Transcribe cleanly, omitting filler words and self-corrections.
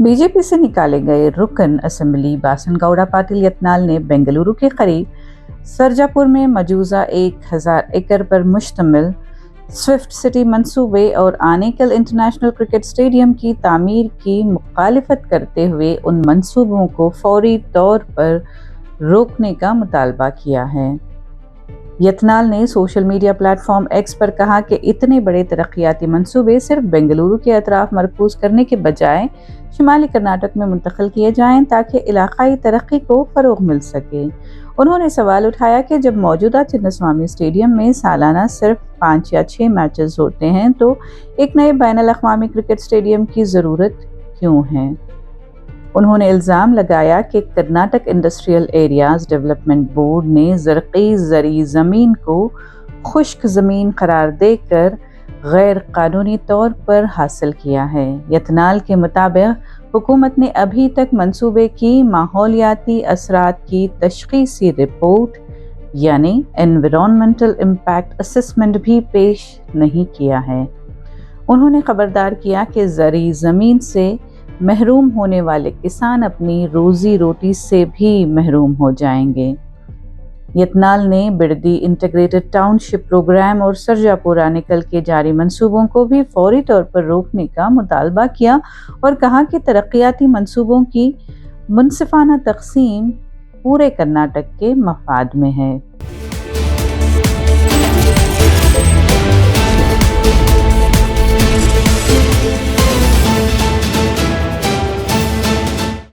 B J P से निकाले गए रुकन असेंबली बासनगौड़ा पाटिल यत्नाल ने बेंगलुरु के करीब सरजापुर में मौजूदा 1000 एकड़ पर मुश्तमिल स्विफ्ट सिटी मंसूबे और आनेकल इंटरनेशनल क्रिकेट स्टेडियम की तामीर की मुखालिफत करते हुए उन मंसूबों को फौरी तौर पर रोकने का मुतालबा किया है। यत्नाल ने सोशल मीडिया प्लेटफॉर्म एक्स पर कहा कि इतने बड़े तरक्याती मंसूबे सिर्फ बेंगलुरु के अतराफ मरकूज करने के बजाय शुमाली कर्नाटक में मुंतकिल किए जाएं ताकि इलाकाई तरक्की को फ़रोग़ मिल सके। उन्होंने सवाल उठाया कि जब मौजूदा चिन्नस्वामी स्टेडियम में सालाना सिर्फ 5 या 6 मैचेस होते हैं तो एक नए बैनुल अक़वामी क्रिकेट स्टेडियम की ज़रूरत क्यों है। उन्होंने इल्ज़ाम लगाया कि Karnataka industrial areas development board ने ज़रक़ी ज़मीन को खुश्क ज़मीन करार देकर गैर कानूनी तौर पर हासिल किया है। यत्नाल के मुताबिक हुकूमत ने अभी तक मंसूबे की माहौलियाती असरात की तशख़ीसी रिपोर्ट यानी एनवायरनमेंटल इम्पैक्ट असेसमेंट भी पेश नहीं किया है। उन्होंने खबरदार किया कि ज़रई ज़मीन से महरूम होने वाले किसान अपनी रोज़ी रोटी से भी महरूम हो जाएंगे। यत्नाल ने बिड़दी इंटीग्रेटेड टाउनशिप प्रोग्राम और सरजापुर आनेकल के जारी मंसूबों को भी फौरी तौर पर रोकने का मुतालबा किया और कहा कि तरक्याती मंसूबों की मुनसिफाना तक़सीम पूरे कर्नाटक के मफाद में है।